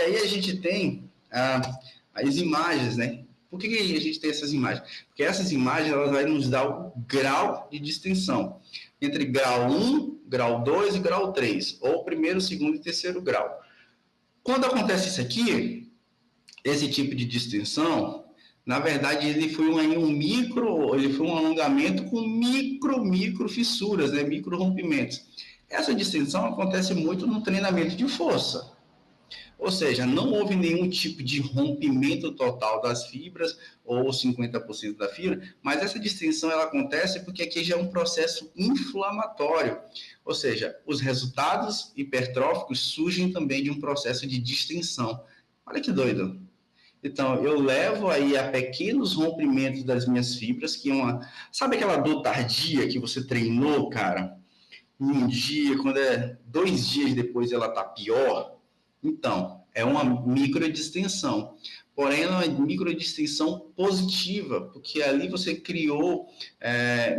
aí a gente tem as imagens, né? Por que a gente tem essas imagens? Porque essas imagens elas vão nos dar o grau de distensão entre grau 1, grau 2 e grau 3, ou primeiro, segundo e terceiro grau. Quando acontece isso aqui, esse tipo de distensão, na verdade, ele foi um alongamento com micro fissuras, né? Micro rompimentos. Essa distensão acontece muito no treinamento de força. Ou seja, não houve nenhum tipo de rompimento total das fibras ou 50% da fibra, mas essa distensão ela acontece porque aqui já é um processo inflamatório. Ou seja, os resultados hipertróficos surgem também de um processo de distensão. Olha que doido. Então, eu levo aí a pequenos rompimentos das minhas fibras, que é uma... Sabe aquela dor tardia que você treinou, cara? Um dia, quando é 2 dias depois ela tá pior? Então, é uma microdistensão. Porém, é uma microdistensão positiva, porque ali você criou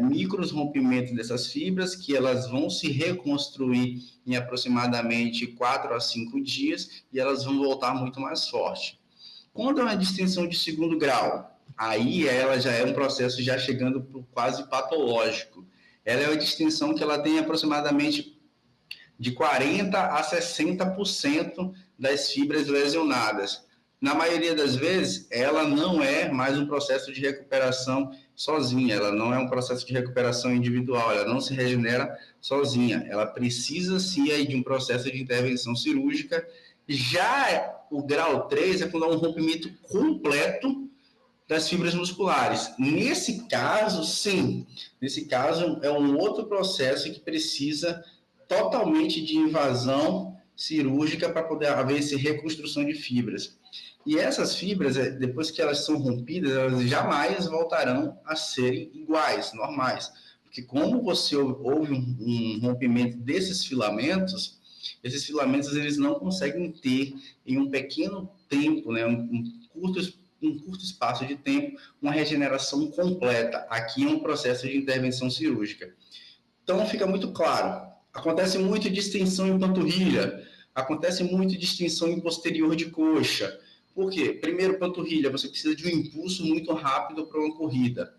micros rompimentos dessas fibras, que elas vão se reconstruir em aproximadamente 4 a 5 dias, e elas vão voltar muito mais forte. Quando é uma distensão de segundo grau, aí ela já é um processo já chegando para quase patológico. Ela é uma distensão que ela tem aproximadamente de 40% a 60% das fibras lesionadas. Na maioria das vezes, ela não é mais um processo de recuperação sozinha, ela não é um processo de recuperação individual, ela não se regenera sozinha, ela precisa sim de um processo de intervenção cirúrgica. Já o grau 3 é quando há um rompimento completo das fibras musculares. Nesse caso, sim, nesse caso é um outro processo que precisa totalmente de invasão cirúrgica para poder haver essa reconstrução de fibras. E essas fibras, depois que elas são rompidas, elas jamais voltarão a serem iguais, normais. Porque como houve um rompimento desses filamentos, esses filamentos eles não conseguem ter em um pequeno tempo, né, um curto espaço de tempo, uma regeneração completa. Aqui é um processo de intervenção cirúrgica. Então fica muito claro. Acontece muito distensão em panturrilha, acontece muito distensão em posterior de coxa. Por quê? Primeiro, panturrilha, você precisa de um impulso muito rápido para uma corrida.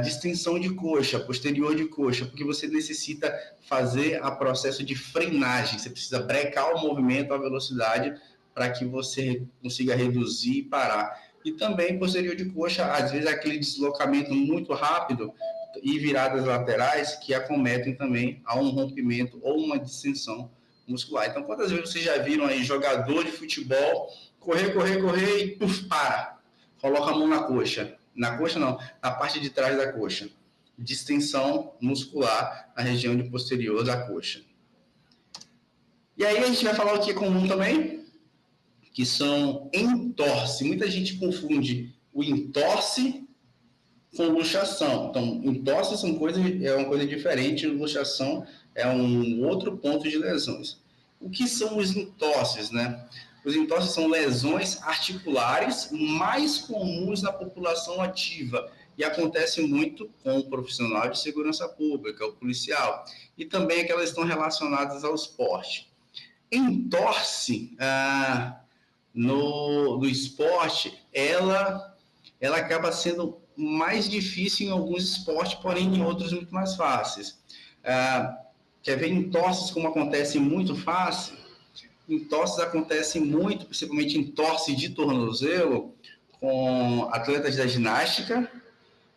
Distensão de coxa, posterior de coxa, porque você necessita fazer o processo de frenagem, você precisa brecar o movimento, a velocidade, para que você consiga reduzir e parar. E também posterior de coxa, às vezes aquele deslocamento muito rápido e viradas laterais que acometem também a um rompimento ou uma distensão muscular. Então, quantas vezes vocês já viram aí jogador de futebol correr e puf, para, coloca a mão na coxa. Na coxa não, na parte de trás da coxa. Distensão muscular na região de posterior da coxa. E aí a gente vai falar o que é comum também, que são entorse. Muita gente confunde o entorse com luxação. Então, entorse é uma coisa diferente, luxação é um outro ponto de lesões. O que são os entorses, né? Os entorses são lesões articulares mais comuns na população ativa e acontece muito com o profissional de segurança pública, o policial, e também aquelas estão relacionadas ao esporte. Entorse no esporte, ela acaba sendo mais difícil em alguns esportes, porém em outros muito mais fáceis. Quer ver entorses como acontece muito fácil? Entorses acontecem muito, principalmente entorse de tornozelo, com atletas da ginástica,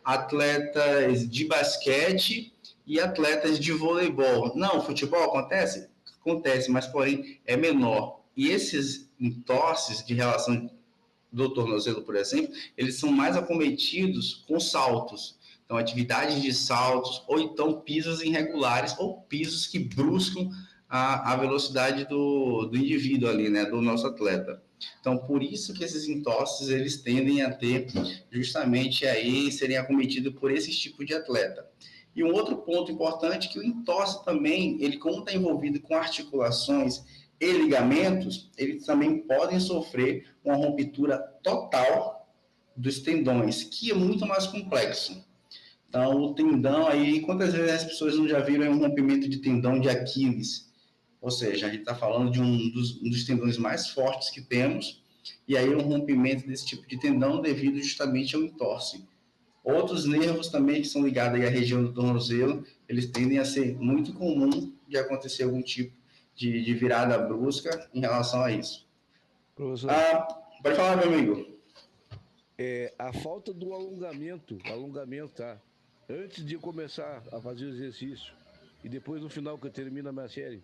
atletas de basquete e atletas de voleibol. Não, futebol acontece? Acontece, mas porém é menor. E esses entorses de relação do tornozelo, por exemplo, eles são mais acometidos com saltos. Então, atividades de saltos, ou então pisos irregulares, ou pisos que buscam a velocidade do indivíduo ali, né, do nosso atleta. Então, por isso que esses entorses, eles tendem a ter justamente aí, serem acometidos por esse tipo de atleta. E um outro ponto importante é que o entorse também, ele como está envolvido com articulações e ligamentos, eles também podem sofrer uma ruptura total dos tendões, que é muito mais complexo. Então, o tendão aí, quantas vezes as pessoas não já viram um rompimento de tendão de Aquiles? Ou seja, a gente está falando de um dos tendões mais fortes que temos, e aí um rompimento desse tipo de tendão devido justamente ao entorse. Outros nervos também que são ligados aí à região do tornozelo, eles tendem a ser muito comum de acontecer algum tipo de virada brusca em relação a isso. Professor, Pode falar, meu amigo. a falta do alongamento, tá? Antes de eu começar a fazer o exercício e depois no final que eu termino a minha série,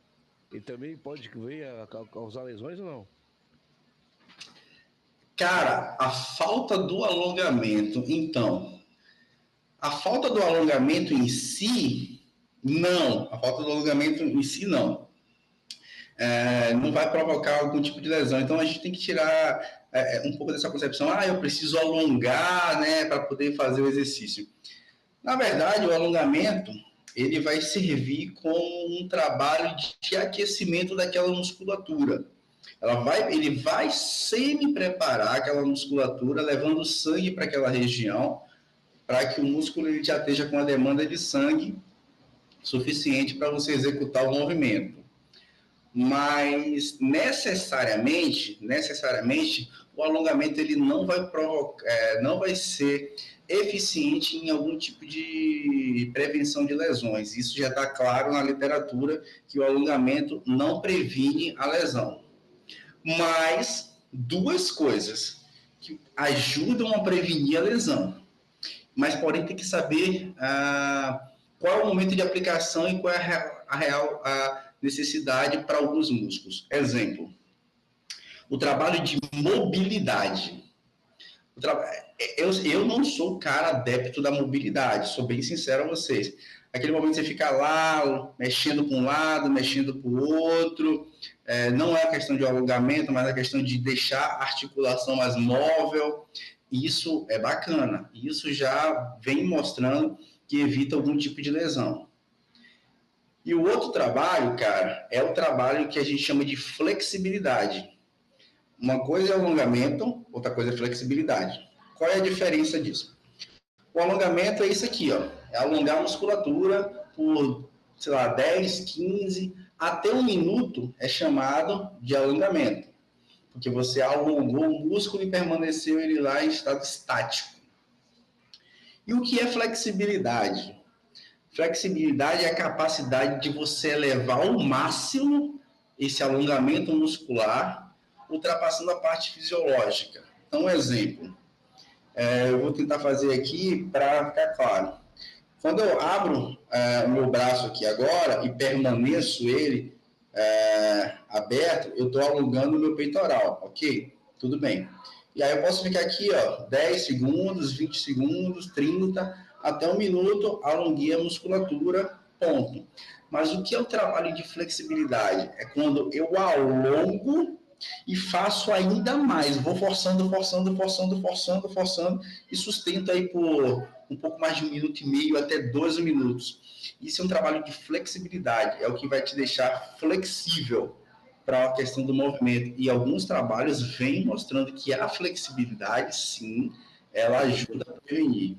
ele também pode vir a causar lesões ou não? Cara, a falta do alongamento, então, a falta do alongamento em si, não. A falta do alongamento em si, não. Não vai provocar algum tipo de lesão. Então, a gente tem que tirar um pouco dessa concepção. Eu preciso alongar, né, para poder fazer o exercício. Na verdade, o alongamento, ele vai servir como um trabalho de aquecimento daquela musculatura. Ele vai semi-preparar aquela musculatura, levando sangue para aquela região, para que o músculo ele já esteja com a demanda de sangue suficiente para você executar o movimento. Mas necessariamente, o alongamento ele não vai provocar, não vai ser eficiente em algum tipo de prevenção de lesões. Isso já está claro na literatura que o alongamento não previne a lesão. Mas duas coisas que ajudam a prevenir a lesão, mas porém tem que saber qual é o momento de aplicação e qual é a real necessidade para alguns músculos. Exemplo, o trabalho de mobilidade. Eu não sou cara adepto da mobilidade, sou bem sincero a vocês. Aquele momento que você fica lá, mexendo para um lado, mexendo para o outro, não é a questão de alongamento, mas a questão de deixar a articulação mais móvel. Isso é bacana. Isso já vem mostrando que evita algum tipo de lesão. E o outro trabalho, cara, é o trabalho que a gente chama de flexibilidade. Uma coisa é alongamento, outra coisa é flexibilidade. Qual é a diferença disso? O alongamento é isso aqui, ó. É alongar a musculatura por, sei lá, 10, 15, até 1 minuto é chamado de alongamento. Porque você alongou o músculo e permaneceu ele lá em estado estático. E o que é flexibilidade? Flexibilidade é a capacidade de você elevar ao máximo esse alongamento muscular, ultrapassando a parte fisiológica. Então, um exemplo. Eu vou tentar fazer aqui para ficar claro. Quando eu abro o meu braço aqui agora e permaneço ele aberto, eu estou alongando o meu peitoral, ok? Tudo bem. E aí eu posso ficar aqui, ó, 10 segundos, 20 segundos, 30, até 1 minuto, alonguei a musculatura, ponto. Mas o que é o trabalho de flexibilidade? É quando eu alongo e faço ainda mais, vou forçando, e sustento aí por um pouco mais de 1 minuto e meio até 12 minutos. Isso é um trabalho de flexibilidade, é o que vai te deixar flexível para a questão do movimento. E alguns trabalhos vêm mostrando que a flexibilidade, sim, ela ajuda a prevenir.